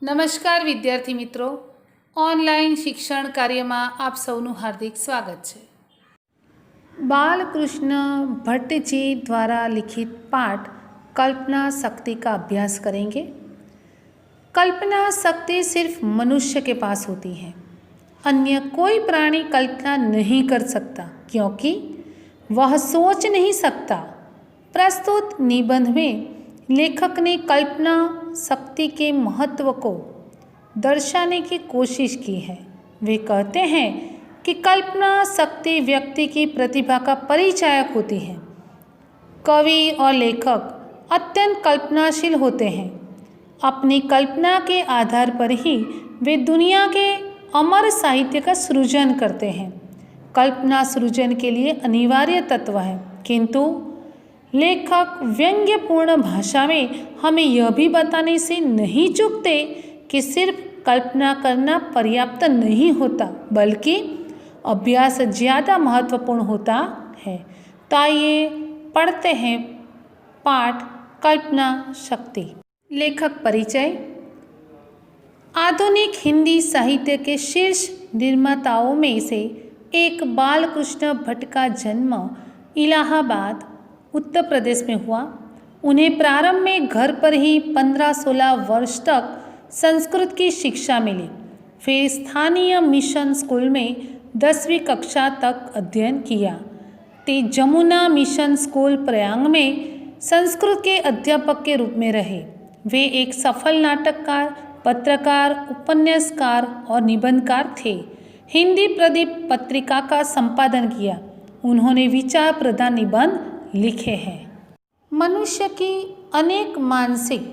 નમસ્કાર વિદ્યાર્થી મિત્રો, ઓનલાઈન શિક્ષણ કાર્યમાં આપ સૌનું હાર્દિક સ્વાગત છે। बालकृष्ण भट्ट जी द्वारा लिखित पाठ कल्पना शक्ति का अभ्यास करेंगे। कल्पना शक्ति सिर्फ मनुष्य के पास होती है, अन्य कोई प्राणी कल्पना नहीं कर सकता क्योंकि वह सोच नहीं सकता। प्रस्तुत निबंध में लेखक ने कल्पना शक्ति के महत्व को दर्शाने की कोशिश की है। वे कहते हैं कि कल्पना शक्ति व्यक्ति की प्रतिभा का परिचायक होती है। कवि और लेखक अत्यंत कल्पनाशील होते हैं। अपनी कल्पना के आधार पर ही वे दुनिया के अमर साहित्य का सृजन करते हैं। कल्पना सृजन के लिए अनिवार्य तत्व है, किंतु लेखक व्यंग्यपूर्ण भाषा में हमें यह भी बताने से नहीं चूकते कि सिर्फ कल्पना करना पर्याप्त नहीं होता, बल्कि अभ्यास ज़्यादा महत्वपूर्ण होता है। तो आइए पढ़ते हैं पाठ कल्पना शक्ति। लेखक परिचय। आधुनिक हिंदी साहित्य के शीर्ष निर्माताओं में से एक बालकृष्ण भट्ट का जन्म इलाहाबाद उत्तर प्रदेश में हुआ। उन्हें प्रारंभ में घर पर ही 15-16 वर्ष तक संस्कृत की शिक्षा मिली। फिर स्थानीय मिशन स्कूल में 10वीं कक्षा तक अध्ययन किया। ते जमुना मिशन स्कूल प्रयाग में संस्कृत के अध्यापक के रूप में रहे। वे एक सफल नाटककार, पत्रकार, उपन्यासकार और निबंधकार थे। हिंदी प्रदीप पत्रिका का संपादन किया। उन्होंने विचार प्रधान निबंध लिखे हैं। मनुष्य की अनेक मानसिक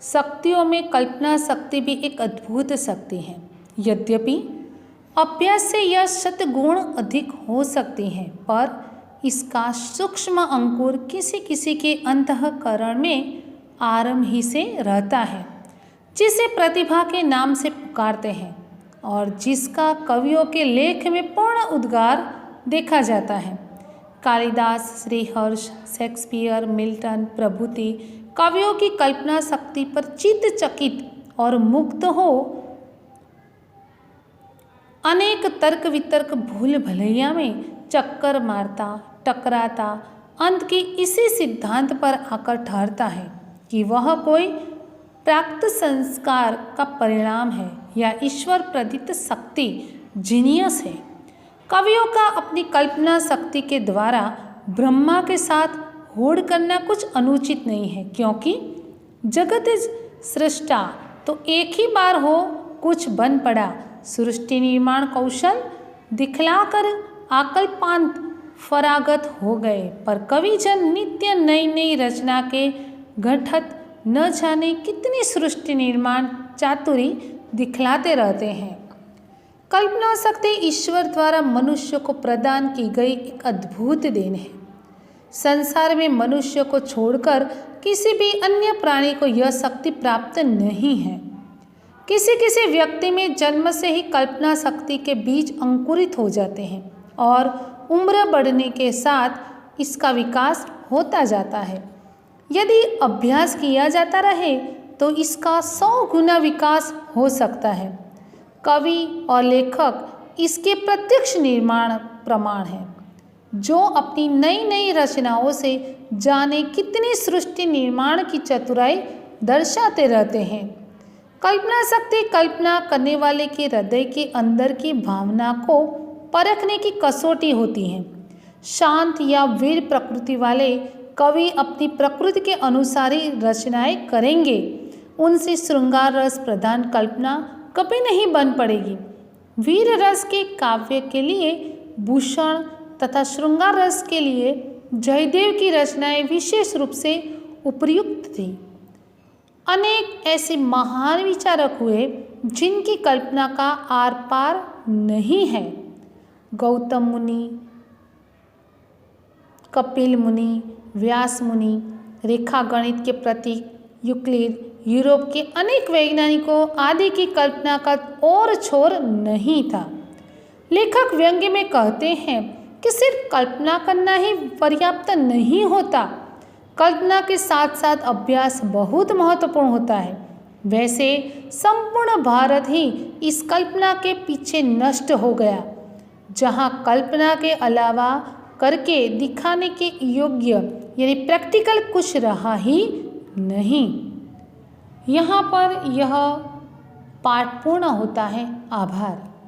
शक्तियों में कल्पना शक्ति भी एक अद्भुत शक्ति है। यद्यपि अभ्यास से यह शतगुण अधिक हो सकती है, पर इसका सूक्ष्म अंकुर किसी किसी के अंतःकरण में आरंभ ही से रहता है, जिसे प्रतिभा के नाम से पुकारते हैं और जिसका कवियों के लेख में पूर्ण उद्गार देखा जाता है। कालिदास, श्रीहर्ष, शेक्सपियर, मिल्टन प्रभृति कवियों की कल्पना शक्ति पर चित्तचकित और मुक्त हो अनेक तर्क वितर्क भूल भलैया में चक्कर मारता टकराता अंत की इसी सिद्धांत पर आकर ठहरता है कि वह कोई प्राप्त संस्कार का परिणाम है या ईश्वर प्रदत्त शक्ति जीनियस है। कवियों का अपनी कल्पना शक्ति के द्वारा ब्रह्मा के साथ होड़ करना कुछ अनुचित नहीं है, क्योंकि जगत सृष्टा तो एक ही बार हो कुछ बन पड़ा। सृष्टि निर्माण कौशल दिखलाकर आकल्पांत फरागत हो गए, पर कविजन नित्य नई नई रचना के घटत न जाने कितनी सृष्टि निर्माण चातुरी दिखलाते रहते हैं। कल्पना शक्ति ईश्वर द्वारा मनुष्य को प्रदान की गई एक अद्भुत देन है। संसार में मनुष्य को छोड़कर किसी भी अन्य प्राणी को यह शक्ति प्राप्त नहीं है। किसी किसी व्यक्ति में जन्म से ही कल्पना शक्ति के बीज अंकुरित हो जाते हैं और उम्र बढ़ने के साथ इसका विकास होता जाता है। यदि अभ्यास किया जाता रहे तो इसका 100 गुना विकास हो सकता है। कवि और लेखक इसके प्रत्यक्ष निर्माण प्रमाण हैं, जो अपनी नई नई रचनाओं से जाने कितनी सृष्टि निर्माण की चतुराई दर्शाते रहते हैं। कल्पना शक्ति कल्पना करने वाले के हृदय के अंदर की भावना को परखने की कसौटी होती है। शांत या वीर प्रकृति वाले कवि अपनी प्रकृति के अनुसार ही रचनाएं करेंगे। उनसे श्रृंगार रस प्रधान कल्पना कभी नहीं बन पड़ेगी। वीर रस के काव्य के लिए भूषण तथा श्रृंगार रस के लिए जयदेव की रचनाएं विशेष रूप से उपयुक्त थी। अनेक ऐसे महान विचारक हुए जिनकी कल्पना का आर पार नहीं है। गौतम मुनि, कपिल मुनि, व्यास मुनि, रेखा गणित के प्रतीक यूक्लिड, यूरोप के अनेक वैज्ञानिकों आदि की कल्पना का और छोर नहीं था। लेखक व्यंग्य में कहते हैं कि सिर्फ कल्पना करना ही पर्याप्त नहीं होता, कल्पना के साथ साथ अभ्यास बहुत महत्वपूर्ण होता है। वैसे संपूर्ण भारत ही इस कल्पना के पीछे नष्ट हो गया, जहाँ कल्पना के अलावा करके दिखाने के योग्य यानी प्रैक्टिकल कुछ रहा ही नहीं। यहाँ पर यह पाठ पूर्ण होता है। आभार।